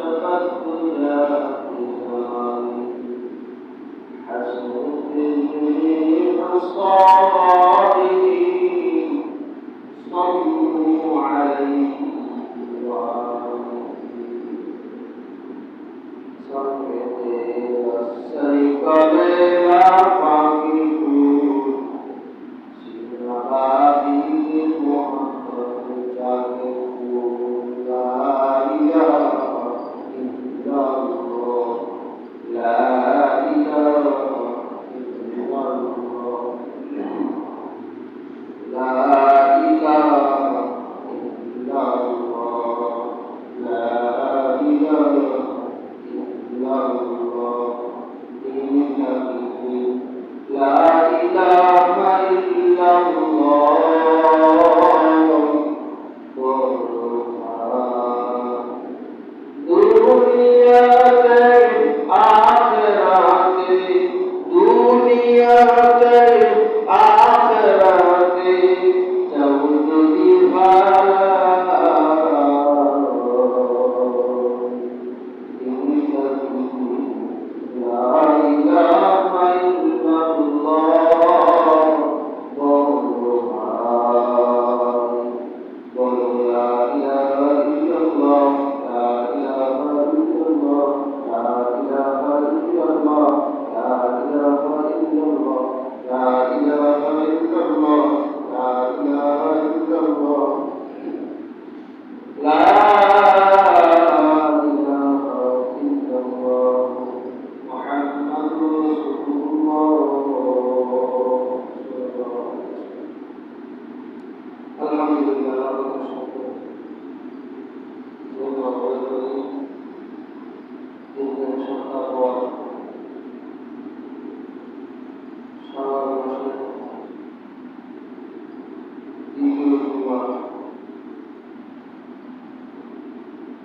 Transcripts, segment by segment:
كشفت আলহামদুলিল্লাহ সপ্তাহ পর সবার মাসে দ্বিতীয় জুমা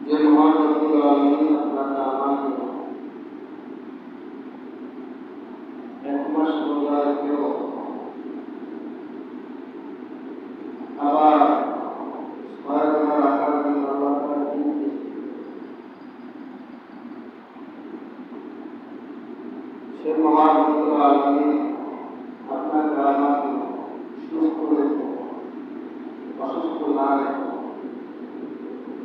যে মহান রব্বুল আলামিন আপনাকে আমাকে এক মাস রোজা রেখেও আবার ছয়টা রাখার জন্য আল্লাহ তাআলা দিয়েছে। সে মহান রব্বুল আলামিন আপনাকে আমাকে সুস্থ রেখে অসুস্থ না রেখে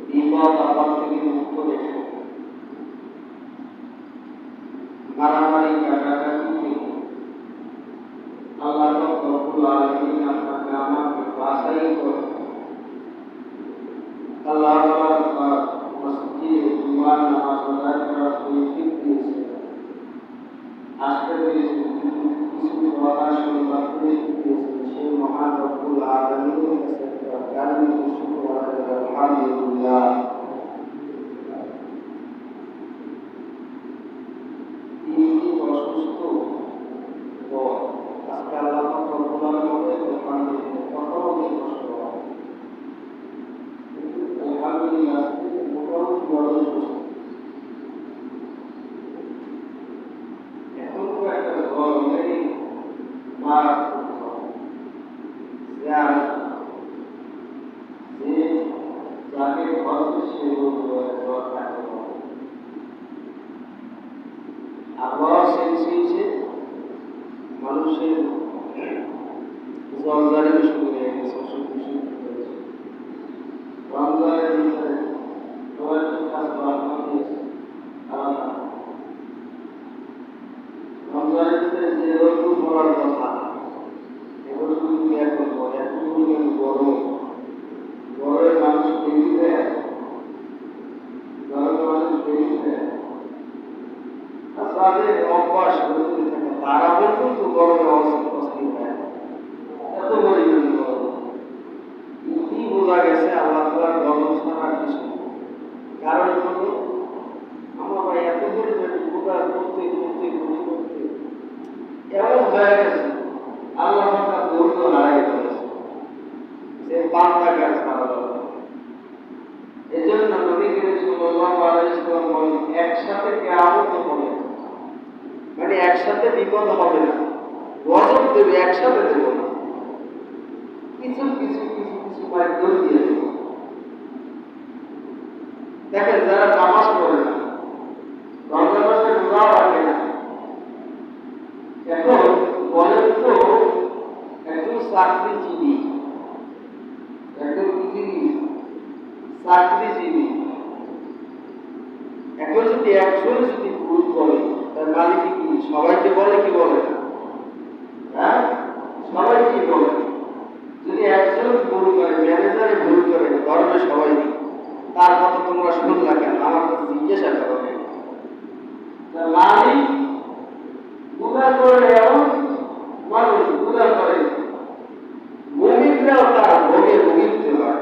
বিপদ আপদ থেকে মুক্ত রেখে মারামারি কাটাকাটি থেকে আল্লাহ রব্বুল আলামিন আপনাকে আমাকে বাছাই করে আল্লাহ তাআলা মসজিদে জুমার নামাজ আদায় করার তৌফিক দিয়েছে। আজকে কিছু কথা শুনবার তৌফিক দিয়েছে। সেই মহান রব্বুল আলামিনের কাছে গান শুকর আলহামদুলিল্লাহ। তিনি অসুস্থ তো আজকে আল্লাহ রব্বুল আলামিনের দোকান থেকে কত কষ্ট হয়, কিন্তু আলহামদুলিল্লাহ মোটামুটি বড় সুস্থ। এখন তো একটা গরমেরই মার যে যাকে বলছে সে জ্বর থাকে আবহাওয়া চেঞ্জ মানুষের জলজারি শুরু হয়ে গেছে, অসুখ বিসুখ হয়েছে। রমজানের ভিতরে সবাই কাজ করা দিয়েছে আলাদা। রমজানের ভিতরে যে রোদ পড়ার কথা এগুলো শুধু এখন এত পরিমাণ গরম, গরমের মানুষ বেশি দেয়, গরমের মানুষ বেশি দেয়। তাদের অভ্যাস হয়ে থাকে, তারা পর্যন্ত গরমে অস্থির হয়, এত পরিমাণ গরম। কি বোঝা গেছে আল্লাহ তাআলার গরম ছাড়া কিছু। কারণ হলো আমরা এত পরিমাণ বোঝা করতে করতে করতে এমন হয়ে গেছে আল্লাহ তাআলা ধৈর্য হারিয়ে ফেলেছে, যে বান্দাকে ছাড়া যাবে। এই জন্য নবী করিম সাল্লাল্লাহু আলাইহি ওয়াসাল্লাম বলেন, একসাথে কিয়ামত হবে, মানে একসাথে বিপদ হবে না, গজব দেবে, একসাথে দেব না, কিছু কিছু কিছু কিছু মাধ্যম দিয়ে দেব। দেখেন যারা নামাজ পড়ে না, রমজান মাসে রোজা রাখে না, এখন বলেন তো একজন চাকরিজীবী, একজন চাকরিজীবী এখন যদি একজন যদি ভুল করে তার মালিক কি সবাইকে বলে কি বলে না? হ্যাঁ, সবাইকে বলে। যদি একজন ভুল করে, ম্যানেজারে ভুল করে, ধর্মে সবাই নেই, তার কথা তোমরা শুনলা কেন? আমার কাছে জিজ্ঞাসা করো। মালিক গুণা করে, এমন মানুষ গুণা করে, মুমিনরাও তার ভোগে ভুগিতে হয়।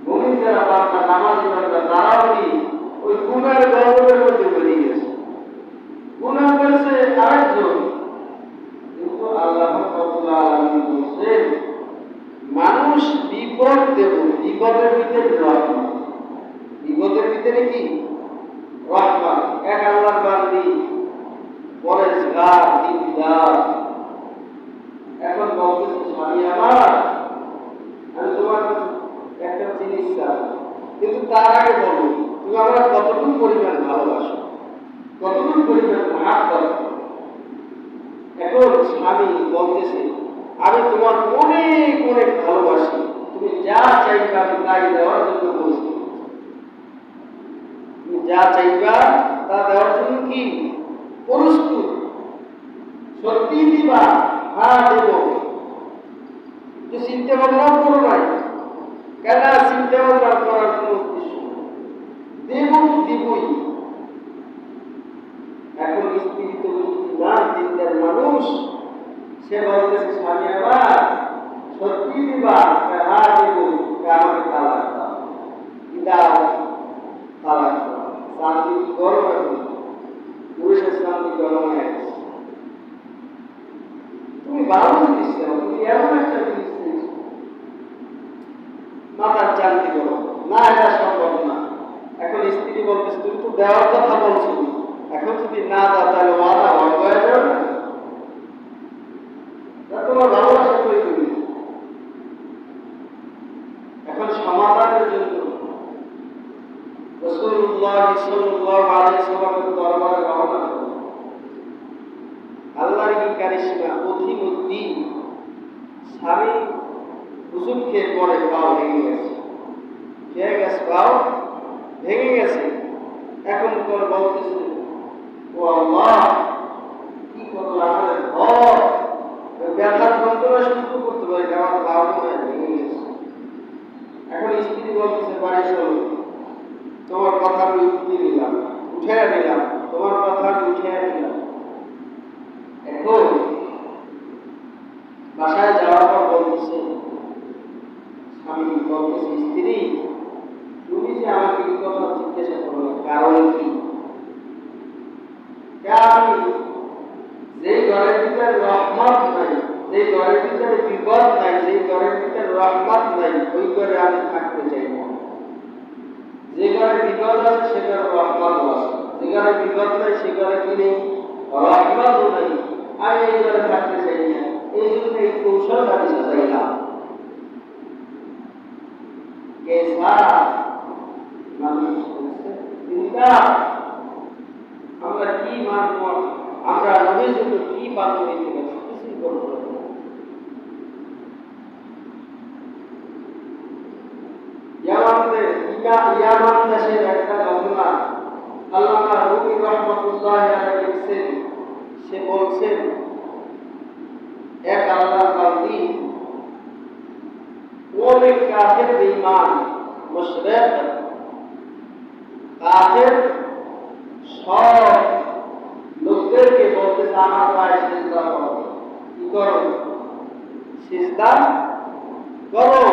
মুমিন যারা বান্দা নামাজি বান্দা তারাও কি ওই গুনার গর্ভের মধ্যে বেরিয়ে গেছে, গুনাহ করেছে আরেকজন। কিন্তু আল্লাহ রাব্বুল আলামিন বলেন মানুষ বিপদ দেব, বিপদের ভিতরে রহমত, বিপদের ভিতরে কি রহমত। এক আল্লাহর বান্দি পরেশগার দিনদার, এখন বলতেছে স্বামী আমার আমি তোমার কাছে একটা জিনিস চাই, কিন্তু তার আগে বলো তুমি আমার কতটুকু পরিমাণ ভালোবাসো, কতটুকু পরিমাণ ভাগ করো। এখন স্বামী বলতেছে আমি তোমার অনেক অনেক ভালোবাসি, তুমি যা চাইবে আমি তাই দেওয়ার জন্য প্রস্তুত। তুমি যা চাইবা তা দেওয়ার জন্য কি প্রস্তুত? সত্যি দিবা? হ্যাঁ দেব। তো চিন্তা ভাবনাও করো নাই কেন? চিন্তা ভাবনা করার কোন উদ্দেশ্য দেব, দিবই। এখন স্ত্রী তো না দিনদার মানুষ, সে বলতেছে স্বামী আমার স্বামী ওষুধ খেয়ে পরে পাও ভেঙে গেছে, খেয়ে গেছে পাও ভেঙে গেছে। এখন তোর বলতেছে, ও আল্লাহ, কি করলো আমাদের ঘর, ব্যথার যন্ত্রণা শুরু করতে পারি, আমার পাও ভেঙে গেছে। এখন স্ত্রী বলতেছে, বাড়ি চলো, তোমার কথা আমি উঠিয়ে নিলাম, উঠে নিলাম, তোমার কথা আমি উঠে নিলাম। এখন বাসায় যাওয়ার পর বলতেছে, স্বামী বলতেছে, স্ত্রী তুমি যে আমাকে এই কথা জিজ্ঞাসা করো, কারণ কি? আমি যে ঘরের ভিতরে রহমত নাই, যে ঘরের ভিতরে বিপদ নাই, যে ঘরের ভিতরে রহমত নাই, ওই ঘরে আমি থাকতে চাই না। যে ঘরে বিপদ আছে সে ঘরে রহমত আছে, যে ঘরে বিপদ নাই সে ঘরে কি নেই, রহমতও নাই। আমি এই ঘরে থাকতে চাই না, এই জন্য এই কৌশল আমি সাজাইলাম। আমরা কি মানব, আমরা নবীর জন্য কি পালন করতে পারি, কিছুই করতে পারি না। ইয়ামান দেশের একটা ঘটনা আল্লামা রুমি রহমাতুল্লাহ আলাইহি লিখছেন। সে বলছেন, এক আল্লাহর বান্দী অনেক কাফের বেঈমান মুশরিক কাফের সব লোকদেরকে বলতে আমার পায়ে সিজদা করো। কি করো? সিজদা করো,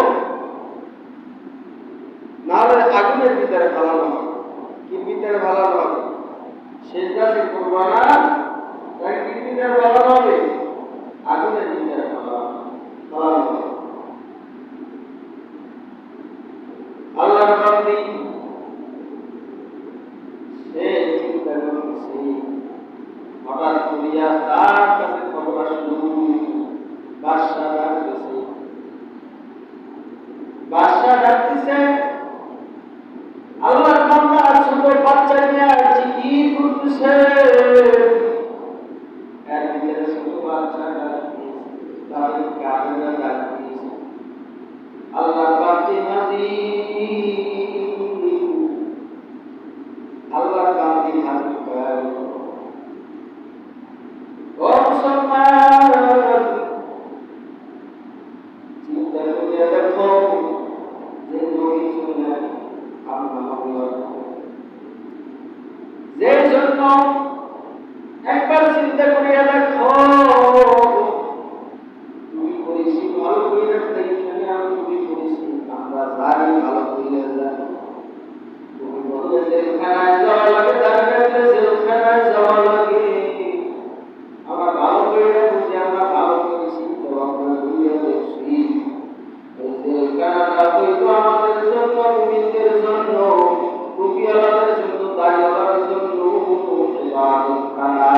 নাহলে আগুনের ভিতরে ফেলানো হবে। কি ভিতরে ফেলানো হবে? সিজদা সে করবো না, তাই কি ভিতরে ফেলানো হবে? আগুনের ভিতরে ফেলানো হবে। আল্লাহর বান্দী সে চিন্তা করতেছে, হঠাৎ করিয়া তার কাছে খবর আসলো, বাদশাহ ডাকতেছে। বাদশাহ ডাকতেছে, আল্লাহর বান্দা ছোট বাচ্চা নিয়ে জিকির করতেছে। এর ভিতরে ছোট বাচ্চা ডাকতেছে, তাদের কাহিনী ডাকতেছে, আল্লাহর বান্দী হাজির, আল্লাহর বান্দী হাজির হয়। ও মুসলমান, চিন্তা করে দেখো, যে নবী শুনলেন যে জন্য একবার চিন্তা করিয়া দেখো, তুমি করেছি ভালো করে রাখতে, এখানে আমি তুমি করেছি, আমরা জানি ভালো করে যাই। তুমি বললে জেলখানায় যাওয়া লাগে, দাঁড়িয়ে জেলখানায় যাওয়া লাগে, আমরা ভালো করে বুঝি, আমরা ভালো করেছি, তো আমরা বুঝে দেখছি জেলখানাটা হইতো আমাদের জন্য, মুমিনদের জন্য, টুপিওয়ালাদের জন্য, দাড়িওয়ালাদের জন্য ইবাদতখানা।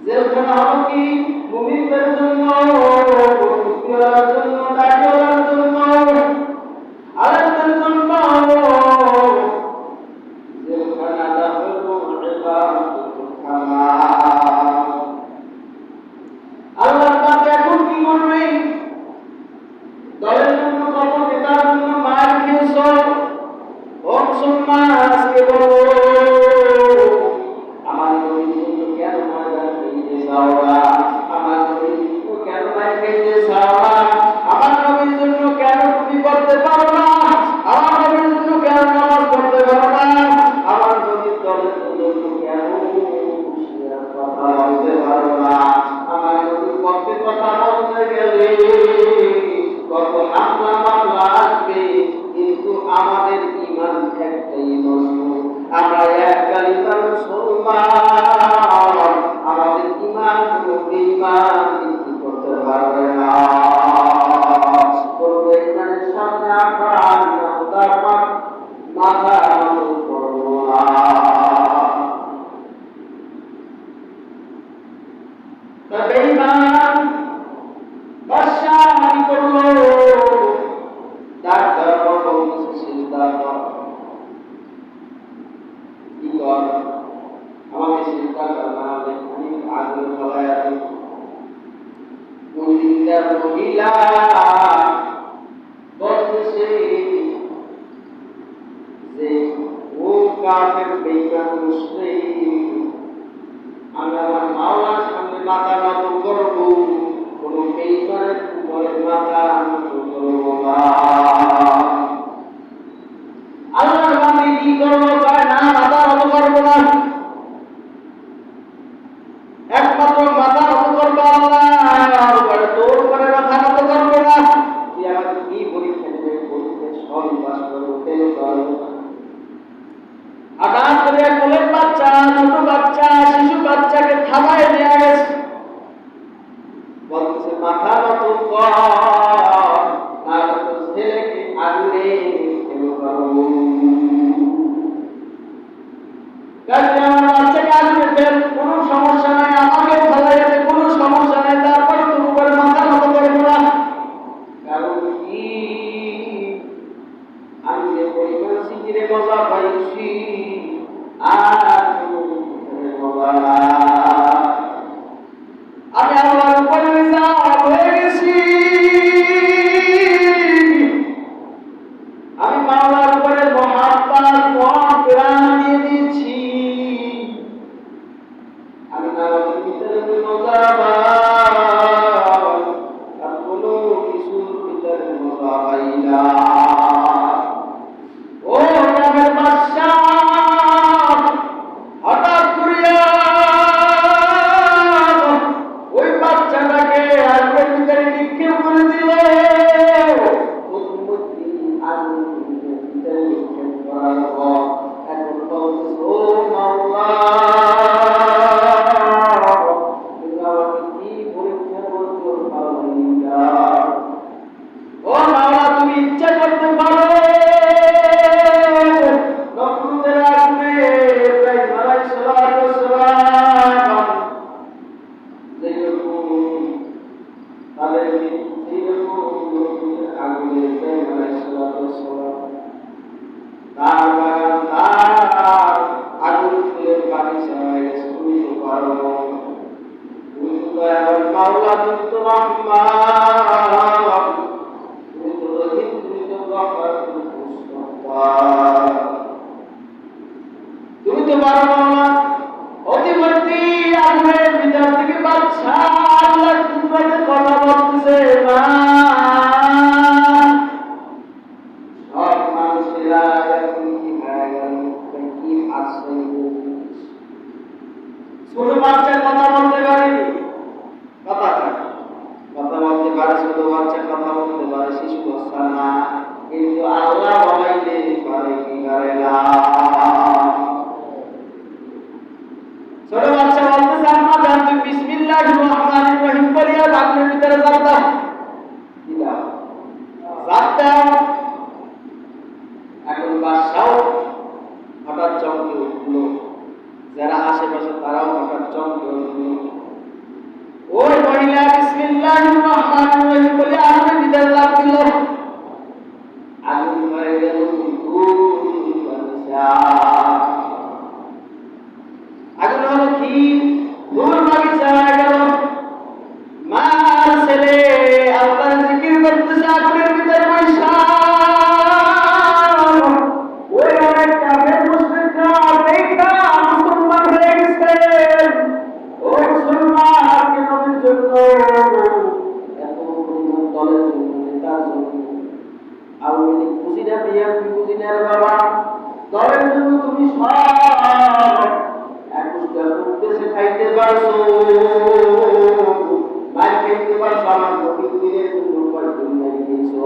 জেলখানা হলো কি? মুমিনদের জন্য, টুপিওয়ালার জন্য, দাড়িওয়ালার জন্য, আলেমদের জন্য। জেলখানাটা হলো ইবাদতখানা। আল্লাহর বান্দা এখন কি করবে? দলের জন্য, কত নেতার জন্য মার খেয়েছ, ও মুসলমান আজকে বলো, আমার নবীর জন্য কেন ময়দান খেতে চাও না? আমার নবীর জন্য কেন মার খেতে চাও না? আমার নবীর জন্য কেন তুমি করতে পারো না? আমার নবীর জন্য কেন নামাজ পড়তে পারো না? আমার নবীর দলের জন্য কেন কথা বলতে পারো না? আমার নবীর পক্ষে কথা বলতে গেলে কত হামলা মামলা আসবে, কিন্তু আমাদের ঈমান একটাই মজবুত, আমরা এক কালিমার মুসলমান, আমাদের ঈমান কোনো বেঈমান বিক্রি করতে পারবে না। করবে ঈমানের সামনে আমরা মাথা নত করব না। বেঈমান বাদশাহ কি করলো? ডাক্তার বলতেছে সিজদা কর। দিনদার মহিলা বলতেছে যে ও কাফের বেঈমান মুশরিক, আমি আমার মাওলার সামনে মাথা নত করব, কোন বেঈমানের উপরে মাথা নত করব না। আল্লাহর বান্দা কি করবো? কয় না, মাথা নত করব না, একমাত্র মাথা নত করবো আল্লাহর উপরে, তোর উপরে মাথা নত করবো না। তুই আমাকে কি পরীক্ষা দিবে? পরীক্ষা সব পাস করবো, ফেল করবো। হঠাৎ করে কোলের বাচ্চা, ছোট বাচ্চা, শিশু বাচ্চাকে থামায় দেয়া গেছে, বলতেছে মাথা নত কর, নাহলে তোর ছেলেকে আগুনে ফেল করবো। আমার বাচ্চাকে আগুনে ফেল, কোনো সমস্যা নাই, আমাকে ফেলাই যাবে, কোনো সমস্যা নাই, তারপরে তোর উপরে মাথা নত করবো না। কারণ কি? আমি যে পরিমাণ সিজিরে মজা পাইছি আর মজা না। আমি আল্লাহর উপরে রিজার্ভ হয়ে গেছি, আমি মাওলার উপরে মহাব্বত প্রাণ দিয়ে দিচ্ছি, আমি নামাজের ভিতরে মজা পাই, আর কোনো কিছুর ভিতরে মজা পাই না। ও গ্রামের বাদশা হঠাৎ করিয়া ওই বাচ্চাটাকে আগুনের ভিতরে নিক্ষেপ করে দিল। আগুনের ভিতরে নিক্ষেপ করার পর এখন বলতেছে, ও মাওলা, তুমি আমাকে কি পরীক্ষা করতে পারো? ও মাওলা, তুমি ইচ্ছা করতে পারো নমরুদের আগুনে ইব্রাহিম আলাইহিস সালাম যেরকম তাদেরকে যেরকম নমরুদের আগুনে ইব্রাহিম আলাইহিস সালাম তার বাগান, তার আগুন ফুলের বাগিচা হয়ে গেছে। তুমি তো পারো, তুমি তো দয়াবান মাওলা, তুমি তো রহমান, তুমি তো রহিম, তুমি তো গফফার, তুমি তো মুস্তাগফির, তুমি তো পারো মাওলা। অতিমধ্যে আগুনের ভিতর থেকে বাচ্চা আল্লাহর কুদরতে কথা বলতেছে, মা, সব মানুষেরা এখন কি হয়ে গেল, কি আসছে? ছোট বাচ্চা কথা বলতে পারেনি, কথা বলতে পারে, ছোট বাচ্চা কথা বলতে পারে, শিশু বাচ্চা না, কিন্তু আল্লাহ বলাইতে পারে কি পারে না। ছোট বাচ্চা বলতেছে, আম্মা জান, তুমি বিসমিল্লাহির রহমানির রহিম বলিয়া আগুনের ভিতরে ঝাঁপ দাও, ঝাঁপ দাও। এখন বাদশাও হঠাৎ চমকে উঠল, যারা আশেপাশে তারাও হঠাৎ চমকে উঠল। ওই মহিলা বিসমিল্লাহির রহমানির রহিম বলে আগুনের ভিতরে ঝাঁপ দিল, আগুন হয়ে গেল আগুন হলো কি? ফুল বাগিচা হয়ে গেল। মার ছেলে আল্লাহর জিকির করতেছে আগুনের ভিতরে বৈশা। ওই অনেক কাফের মুশরিকরা দেখা মুসলমান হয়ে গেছে। ও মুসলমান, আজকে নবীর জন্য, এত পরিমাণ দলের জন্য, নেতার জন্য, আওয়ামী লীগ বুঝি না, বিএনপি বুঝি না রে বাবা, দলের জন্য তুমি সব একুশটা উদ্দেশ্যে খাইতে পারছো, মার খাইতে পারছো, আমার নবীর দিনের জন্য দুনিয়া দিয়েছো,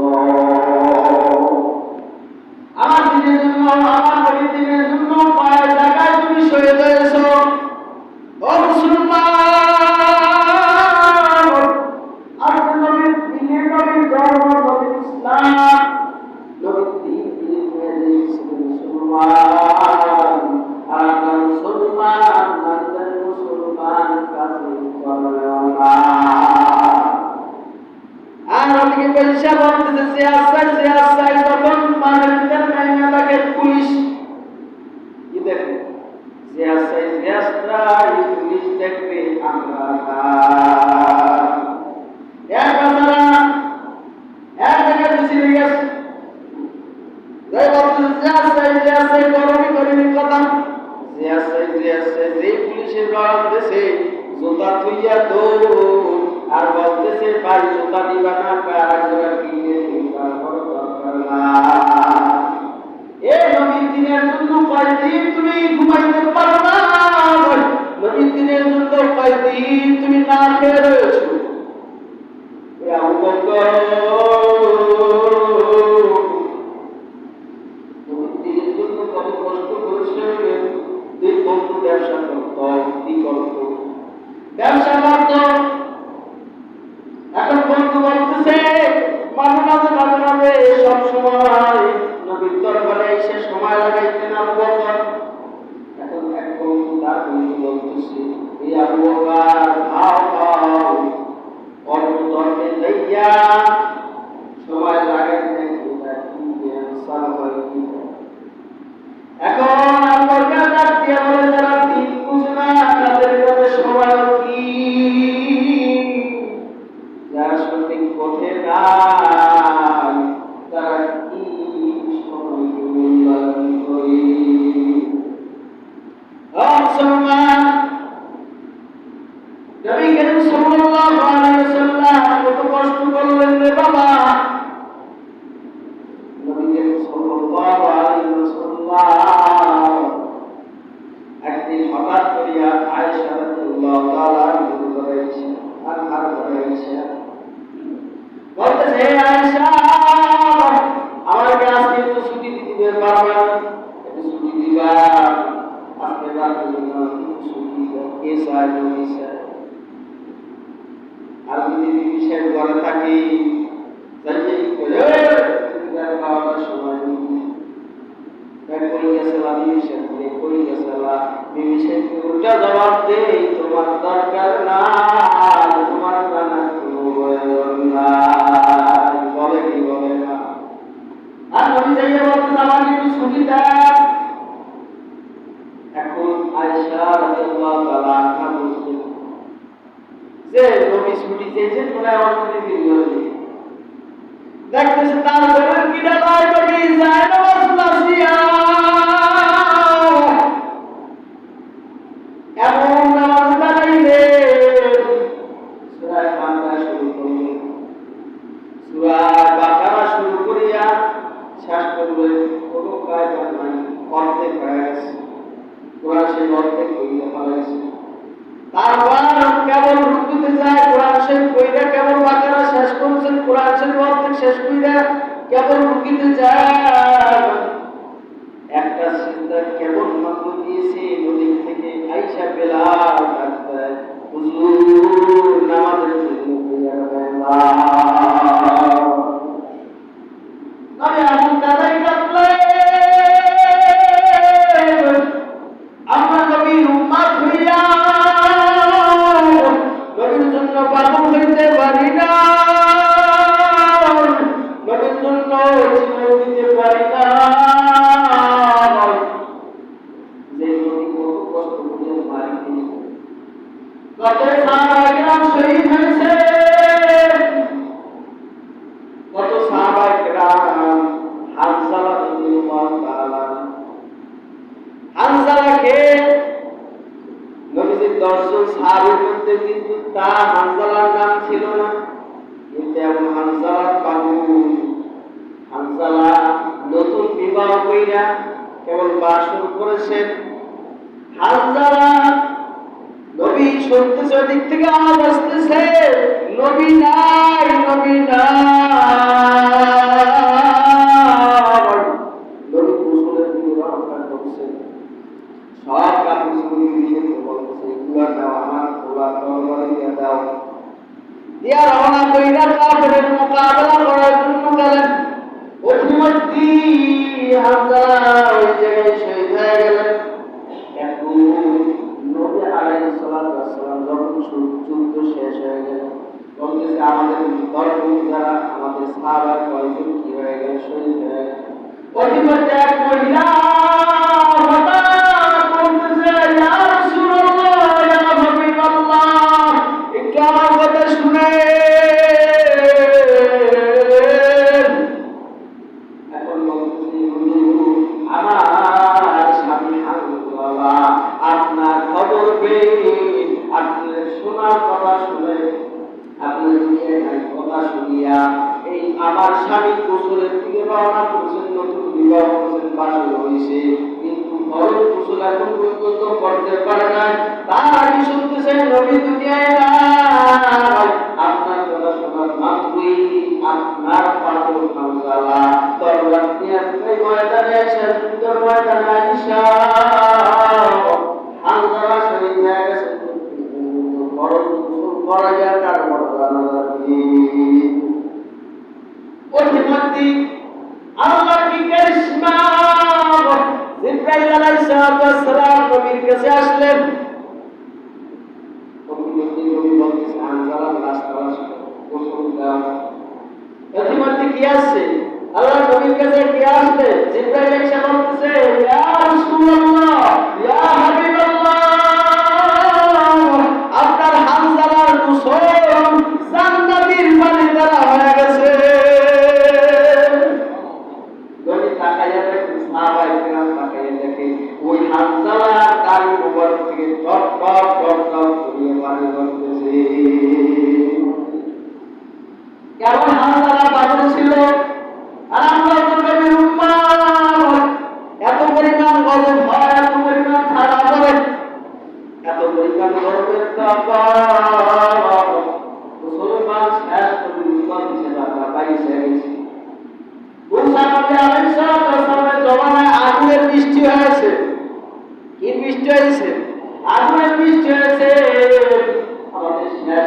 আমার দিনের জন্য, আমার নবীর দিনের জন্য পায়ের জায়গায় তুমি শহীদ হয়েছো। ও মুসলমান, আজকে নবীর দিনের, নবীর ধর্ম, নবীর ইসলাম, নবীর দিন দিন হয়ে গেছে মুসলমান। আর মুসলমান আমাদের মুসলমান কাছে করলো না। আর ওদিকে পয়সা বলতেছে সে আসাই তখন মাঝে ভিতরে নাইমা তাকে পুলিশ কি দেখে, যে আসাই পুলিশ দেখবে আমরা জুতা দিবা না, আর এক জায়গায় কিনে দিবার কোনো দরকার না। এই নবীর দিনের জন্য কয়দিন তুমি ঘুমাইতে পারো না, নবীর দিনের জন্য কয়দিন তুমি না খেয়ে রয়েছো। আবু বকর নবীর দিনের জন্য কত কষ্ট করেছে। দুই বন্ধু ব্যবসা করত, কি করত? ব্যবসা করত। এখন বন্ধু বলতেছে মাঝে মাঝে মাঝে মাঝে সব সময় নবীর দরবারে এসে সময় লাগাইতেন আবু বকর। এখন এক বন্ধু তার বন্ধু বলতেছে, এই আবু বকর খাও খাও, অল্প ধর্মে লইয়া সময় লাগাইতেন। এখন আবু বকর ডাক দিয়া বলে, যারা দিন বুঝে না তাদের কাছে সময় কি? যারা সঠিক পথে নাই তারা কি সময় মূল্যায়ন করে? মুসলমান, নবী করিম সাল্লাল্লাহু আলাইহি ওয়াসাল্লাম কত কষ্ট করলেন রে বাবা। নবী করিম সাল্লাল্লাহু আলাইহি ওয়াসাল্লাম একদিন হঠাৎ করিয়া আয়েশা রাদিয়াল্লাহু তাআলা আনহার ঘরে এসে বলতেছে, আয়েশা আমাকে আজকে একটু ছুটি দিতে পারবে? একটু ছুটি দিবা, আজকে রাতের জন্য ছুটি কে চায়? নবী চায়। আর যদি বিশেষ ঘরে থাকি খাওয়ার সময় উল্টা জবাব দে, তোমার দরকার না, তোমার জানা কোনো প্রয়োজন নাই। বলে কি বলে না? আর নবী যাইয়া বলতেছে, আমার একটু ছুটি দেন। এখন আয়েশা রাদিয়াল্লাহু তাআলা আনহা বলছেন যে নবী ছুটি চেয়েছেন বলে আমার ছুটি দিল। দেখতেছে তার ঘরের কিনা লাই বাকি যায় না বাসিয়া এমন নামাজ দাঁড়াইলে সূরা বাকারা শুরু করলেন। সূরা বাকারা শুরু করিয়া শেষ করলেন, কোনো কায়দা নাই, অর্ধেক হয়ে গেছে। কোরআন সেই অর্ধেক হইতে পারাইছে। তারপর কেবল রুকুতে যায়, কোরআন শরীফ কইরা কেবল বাকারা শেষ করছেন, কোরআন শরীফ অর্ধেক শেষ কইরা কেবল রুকুতে যায়। একটা সিজদা কেবল মাত্র দিয়েছে, নদী থেকে আয়েশা বেলাল ডাকতে, হুজুর নামাজের জন্য তৈরি হবেন। নবী এমন কাদাই কাঁদলেন, আমরা নবীর উম্মত হইয়া নবীর জন্য পাগল হইতে পারি না, নবীর জন্য জীবন দিতে পারি না। যে নবী কত কষ্ট করে মারিতে, কত সাহাবা কিরাম শহীদ হয়েছে, কত সাহাবা কিরাম। হানজালা রাদিয়াল্লাহু তাআলা, হানজালাকে নবীজির 10 জন সাহাবীর মধ্যে কিন্তু তার হানজালার নাম ছিল না, কিন্তু এমন হানজালা পাগল। হানজালা নতুন বিবাহ কইরা কেবল বাসর করেছেন। হানজালা নবী শুনতেছে, ওদিক থেকে আওয়াজ আসতেছে, নবী নাই, নবী নাই। নবী গোসলের দিকে রওনা করছেন, সব কাপড় চুপড়ি দিয়ে বলতেছে, এগুলা দাও, আমার খোলা তরবারি দিয়ে দাও। দিয়া রওনা কইরা কাফেরের মোকাবেলা করার জন্য গেলেন। অতিমধ্যে হামজা ওই জায়গায় শহীদ হয়ে গেলেন। এখন নবী আলাইহিস সালাতু ওয়াস সালাম যখন যুদ্ধ শেষ হয়ে গেল, বলতেছে আমাদের দরবারে যারা আমাদের সাহাবা কয়জন কি হয়ে গেল, শহীদ হয়ে গেল। অতিমধ্যে এক মহিলা হঠাৎ বলতেছে, ইয়া রাসূলুল্লাহ, ইয়া হাবিবাল্লাহ, একটু আমার কথা শুনে। এখন বলতেছে, আমার স্বামী হানজালা আপনার খবর পেয়ে, আপনার শোনার কথা শুনে, আপনার কথা নিয়া এই আমার স্বামী গোসলের দিকে রওনা করছেন, নতুন বিবাহ করছেন, বাসর হয়েছে, কিন্তু ফরজ গোসল এখন পর্যন্ত করতে পারে না। তার আগে শুনতেছেন নবী দুনিয়ায় নাই, আপনার কথা শোনার মাত্রই আপনার পাগল হামজালা তরবার নিয়ে এই ময়দানে এসে সুন্দর ময়দানে আইসা হামজালা শহীদ হয়ে গেছে। ফরজ গোসল করাইয়া তার মর্যাদা দিয়ে অধিপতি আল্লাহ কি কারিশমা, জিবরাইল আলাইহিস সালাম নবীর কাছে আসলেন। অধিপতি কি আছে আল্লাহ নবীর কাছে কি আসলে জিবরাইল এসে বলতেছে, ইয়া রাসূলুল্লাহ, ইয়া হাবিবাল্লাহ, আপনার হামজালার গোসল জান্নাতের পানি দ্বারা হয়ে গেছে। ওই হামজালা তার মোবারক থেকে টপ টপ টপ টপ করিয়ে পানি করতেছে। কেমন হামজালা পাগল ছিল, আর আমরা তো নবীর উম্মত, এত পরিমাণ গজব হয়, এত পরিমাণ ঠাড়া করে, এত পরিমাণ গজবের কাপড় মুসলমান শেষ পর্যন্ত হিসেবে আমরা পাইছে গেছি। মুসা নবী আলাইহিস সালামের জমানায় আগুনের বৃষ্টি হয়েছে। কি বৃষ্টি হয়েছে? আগুনের বৃষ্টি হয়েছে। আমাদের শেষ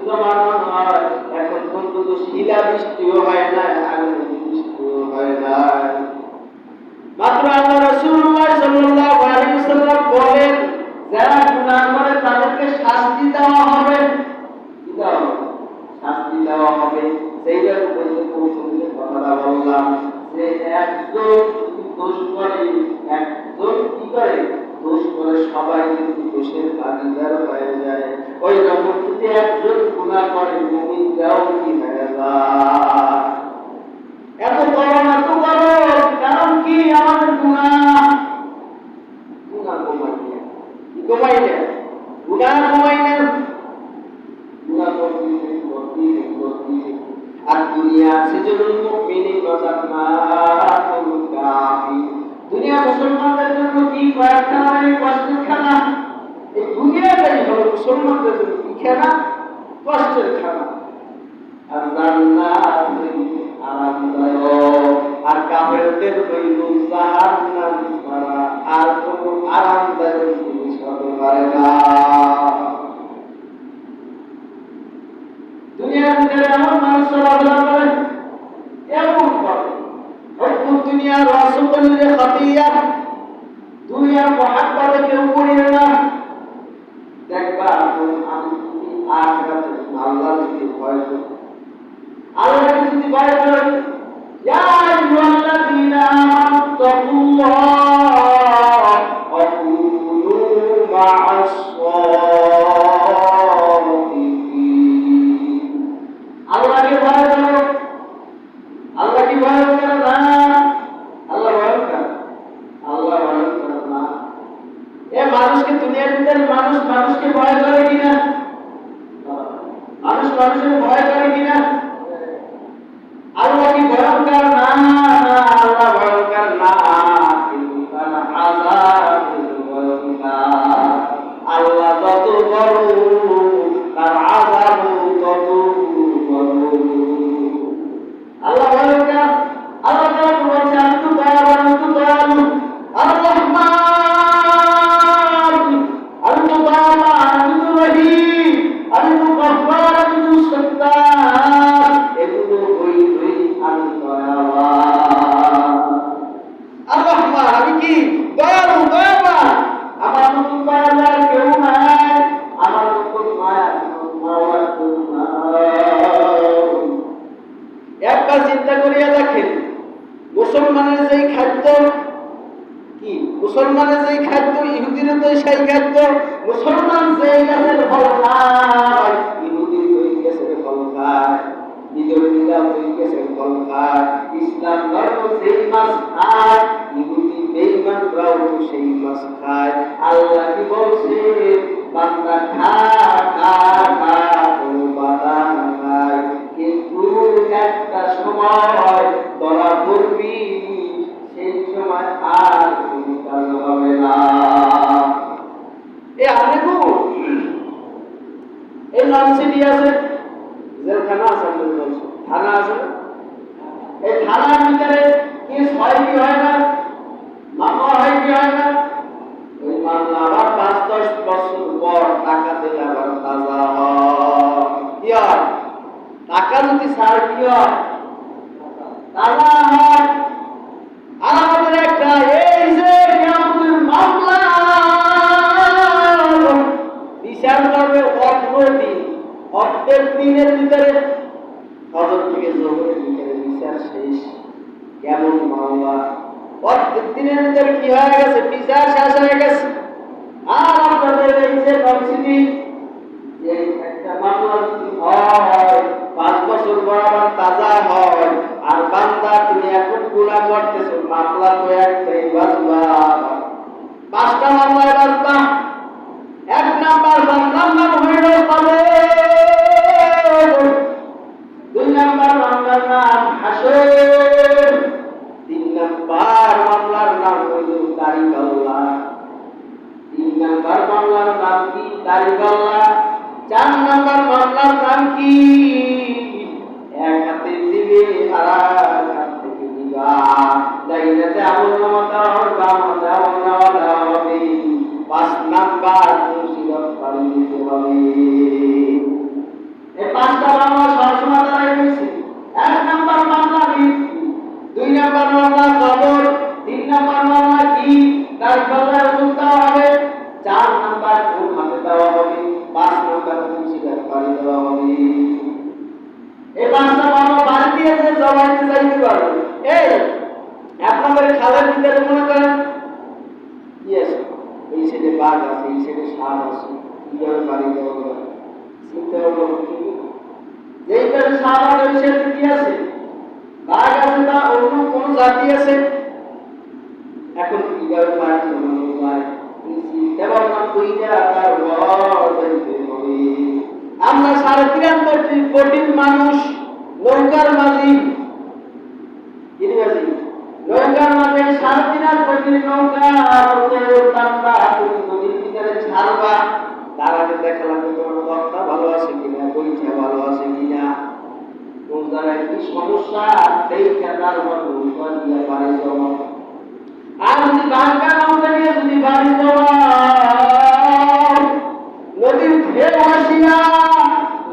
জমানা হয়, এখন পর্যন্ত শিলা বৃষ্টিও হয় না, আগুনের বৃষ্টিও হয় না। মাত্র আল্লাহ রাসূলুল্লাহ সাল্লাল্লাহু আলাইহি ওয়াসাল্লাম বলেন, যারা গুনাহ করে তাদেরকে শাস্তি দেওয়া হবে। কি দেওয়া হবে? শাস্তি দেওয়া হবে। সেইটার উপরে পৌঁছতে কথাটা বললাম যে একজন দোষ করে, একজন কি করে দোষ করে, সবাই কিন্তু দোষের ভাগীদার হয়ে যায়। ওই রকম যদি একজন গুনাহ করে মুমিনরাও কি হয়ে যায়। এত করো না, তো করো, কারণ কি আমাদের গুনাহ গুনাহ কমাইলে কমাইলে গুনাহ কমাইলে গুনাহ করতে আর দুনিয়া সেজন্য মুমিনিন জান্নাতুল কাফি। দুনিয়া মুসলমানদের জন্য কি কয়েকটা মানে কষ্টের খানা, এই দুনিয়াটাই হলো মুসলমানদের জন্য কি খানা, কষ্টের খানা। আর জান্নাত আরামদায়ক, আর কাফেরদের হইল জাহান্নাম ছাড়া আর কোনো আরামদায়ক জিনিস হতে পারে না। দুনিয়ার ভিতরে এমন মানুষ চলাফেরা করে, এমন করে দুনিয়ার রসগোল্লে খাতিয়া, দুনিয়ার মহাব্বতে কেউ করিবে না। দেখবা আমি আখিরাতে আল্লাহর যদি ভয় করি, আল্লাহকে যদি ভয় করি, ইয়া আইয়ুহাল্লাযীনা আমানু তাকুল্লাহ ওয়া কুনু মা'আস সাদিকিন। আল্লাহকে ভয় করো। আল্লাহ কি ভয় করে না? আল্লাহ ভয় করে, আল্লাহ ভয় করে না। এ মানুষকে দুনিয়ার ভিতরে মানুষ মানুষকে ভয় করে কিনা? মানুষ মানুষের ভয় করে কিনা? আল্লাহ কি ভয়ঙ্কর না? আল্লাহ ভয়ঙ্কর না, কিন্তু তার আযাব ভয়ঙ্কর। আল্লাহ যত বড় তার আযাব তত বড়। আল্লাহ ভয়ঙ্কর। আল্লাহ তাআলা বলেছেন, আমি তো দয়াবান, আমি তো দয়ালু, আর রহমান, আমি তো দয়াবান, আমি তো রহিম, আমি তো গফফার, আমি তো সত্তার। এগুলো হই হই আমি দয়াবান। আর রহমান, আমি কি দয়ালু, দয়াবান। আমার মতো দয়ালু আর কেউ নাই, আমার মতো মায়া মাওয়া কেউ নাই। একবার চিন্তা করিয়া দেখেন, মুসলমানের যেই খাদ্য, কি মুসলমানের যেই খাদ্য, ইহুদিরও তো সেই খাদ্য। মুসলমান যেই গাছের ফল খায়, ইহুদি ওই গাছের ফল খায়, বিধর্মীরা ওই গাছের ফল খায়। ইসলাম ধর্ম সেই মাছ খায়, ইহুদি বেঈমানরাও তো সেই মাছ খায়। আল্লাহ কি বলছে? বান্দা খা খা খা, কোনো বাধা নাই, কিন্তু সময় ধরা পড়বি, সেই সময় আর কোনো কাজ হবে না। এ আপনি তো এই নাম সিটি আছে, জেলখানা আছে, থানা আছে, এই থানার ভিতরে কেস হয় কি হয় না, মামলা হয় কি হয় না, ওই মামলা আবার 5-10 বছর পর টাকা দিলে আবার তাজা হয়। কি হয়? টাকা যদি ছাড় কি হয়? তাজা হয়। আর আমাদের একটা এই যে কিয়ামতের মামলা বিচার করবে অগ্রদিন, অর্ধেক দিনের ভিতরে, ফজর থেকে জোহরের ভিতরে বিচার শেষ। কেমন মামলা, অর্ধেক দিনের ভিতরে কি হয়ে গেছে, বিচার শেষ হয়ে গেছে। আর আপনাদের এই যে নরসিটি, এই একটা মামলা যদি হয় 5 বছর পর আবার তাজা হয়, আর বান্দা তুমি এখন গুনাহ করতেছো, মামলা তো একটাই, বাজবা 5টা মামলায় বাজবা। 1 নাম্বার মামলার নাম হইল কবর, 2 নাম্বার মামলার নাম হাসর, 3 নাম্বার মামলার নাম হইল দাড়িপাল্লা, 3 নাম্বার মামলার নাম কি? দাড়িপাল্লা। 4 নাম্বার মামলার নাম কি? এক হাতে দিবে আর এক হাত থেকে দিবা, ডাইনাতে আমলনামা দেওয়া হবে, বামে আমলনামা দেওয়া হবে। 5 নাম্বার মুসিবত পার দিতে হবে। এই 5টা মামলা সবসময় দাঁড়াই রয়েছে। 1 নাম্বার মামলা মৃত্যু, 2 নাম্বার মামলা কবর, 3 নাম্বার মামলা কি? দাড়িপাল্লার ওজন দেওয়া হবে, 4 নাম্বার কোন হাতে দেওয়া হবে, 5 নাম্বার মুসিবত পার দেওয়া হবে। এই 5টা মামলা বাদ দিয়েছে, জবাইতে যাইতে পারবে। এই আপনাদের খালের ভিতরে মনে করেন কি আছে, এই সাইডে বাঘ আছে, এই সাইডে সাপ আছে, কিভাবে বাড়ি দেওয়া যাবে? চিন্তা হলো যেই পাশে সাপ আছে ওই সাইডে কি আছে, বাঘ আছে, তা অন্য কোন জাতি আছে। এখন কিভাবে বাড়ি জমানো যায়, চিন্তা ভাবনা কইরা তার ঘর যাইতে হবে। আমরা 93 কোটির মানুষ নৌকার মাঝি, নৌকার মাঝে 3.5 কোটির নৌকা নদীর ভিতরে ছাড়বা, তার আগে দেখা লাগবে তোমার দরটা ভালো আছে কিনা, বইটা ভালো আছে কিনা, কোন জায়গায় কি সমস্যা, সেই খেলার মতো নৌকা দিয়ে বাড়ি যাওয়া। আর যদি বাঙ্কা নৌকা নিয়ে যদি বাড়ি যাওয়া, নদীর ঢেউ আসিয়া,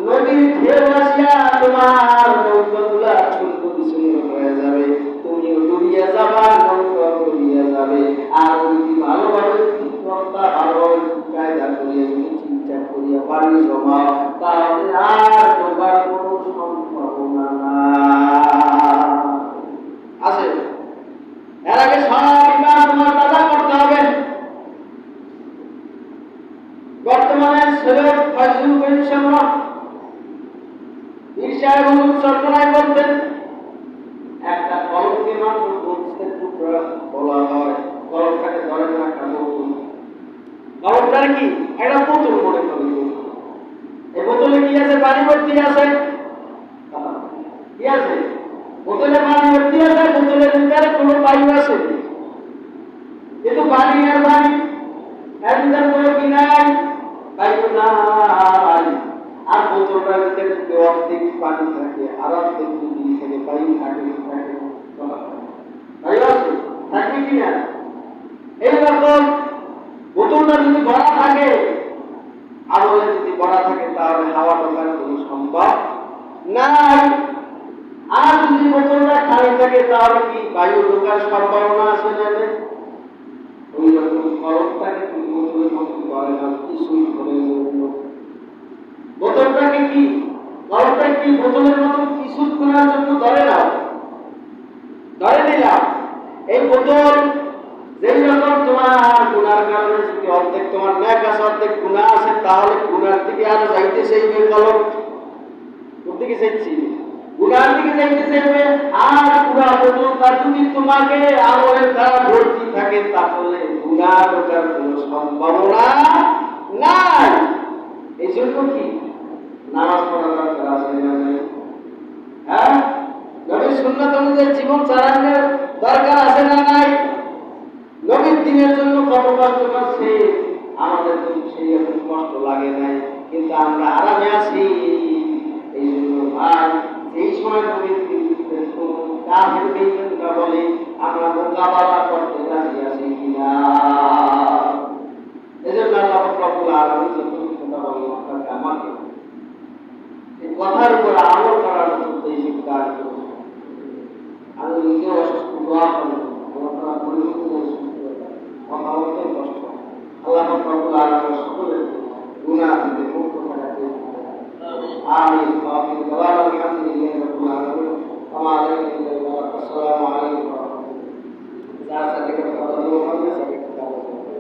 নদীর ঢেউ আসিয়া তোমার নৌকাগুলা ছোট বিচ্ছিন্ন হয়ে যাবে, তুমিও ডুবিয়ে যাবা, নৌকা ডুবিয়ে যাবে। আর যদি ভালোভাবে ঠিকমতো ভালোভাবে কায়দা করিয়া যদি ঠিকঠাক করিয়া পানি জমাও, তাহলে আর ডোবার কোনো সম্ভাবনা আছে। এর আগে সব ইমান তোমার তাজা করতে হবে। বর্তমানে সৈয়দ ফয়জুল করিম সাহেব ঈর্ষায় হুজুর চর্চনায় বলতেন, একটা কলমকে মাত্র গোস্তের টুকরা বলা হয়, কলমটাকে ধরে না একটা বোতল, কলমটার কি একটা বোতল মনে করি, এই বোতলে কি আছে, পানি ভর্তি আছে, কি আছে, বোতলে পানি ভর্তি আছে, বোতলের ভিতরে কোনো বায়ু আছে, কিন্তু পানি আর পানি, এর ভিতরে কোনো কি নাই, বায়ু নাই। আর বোতলটার ভিতরে যদি অর্ধেক পানি থাকে আর অর্ধেক যদি থেকে বায়ু থাকে, বায়ু আছে, থাকবে কিনা? এইরকম বোতলটা যদি ভরা থাকে, আলোয় যদি ভরা থাকে, তাহলে হাওয়া ঢোকার কোনো সম্ভব নাই। আর যদি বোতলটা খালি থাকে, তাহলে কি বায়ু ঢোকার সম্ভাবনা আছে না? ওই রকম কলমটাকে কি বোতলের মতো করে না, কিছুই করে বোতলটাকে কি, কলমটাকে কি বোতলের মতো কিছু করার জন্য ধরে না, ধরে নিলাম। এই বোতল যেই রকম তোমার গুনার কারণে যদি অর্ধেক তোমার ন্যাক আছে, অর্ধেক গুনাহ আছে, তাহলে গুনার দিকে আরো যাইতে চাইবে কলম, কোন দিকে চাইছি, গুনার দিকে যাইতে চাইবে। আর পুরা বোতলটা যদি তোমাকে আমলের দ্বারা ভর্তি থাকে, তাহলে গুনাহ ঢোকার কোনো সম্ভাবনা নাই। এই জন্য কি নামাজ পড়া দরকার আছে না? হ্যাঁ, নবী নিজেদের জীবন চালানোর দরকার আছে না নাই? নবীর দিনের জন্য কত কষ্ট করছে, আমাদের তো সেই এখন কষ্ট লাগে নাই, কিন্তু আমরা আরামে আছি। এই জন্য ভাই, এই সময় নবীর কাফের বেঈমানরা বলে আমরা মোকাবেলা করতে রাজি আছি কিনা। এজন্য আল্লাহ রাব্বুল আলামিন যতটুকু কথা বলেন আপনাকে আমাকে এই কথার উপর আমল করার মতো তৌফিক দান করুন। আমি নিজেও অসুস্থ, দোয়া করি আল্লাহ তাআলা পরিপূর্ণ সুস্থ কথা বলতে কষ্ট। আল্লাহ রাব্বুল আলামিন সকলের গুনাহ থেকে মুক্ত করাতে আমিন। ওয়া আখিরু দাওয়ানা আলহামদুলিল্লাহি রাব্বিল আলামিন। ওয়া আলাইকুম আসসালাম ওয়া রাহমাতুল্লাহি ওয়া বারাকাতুহু।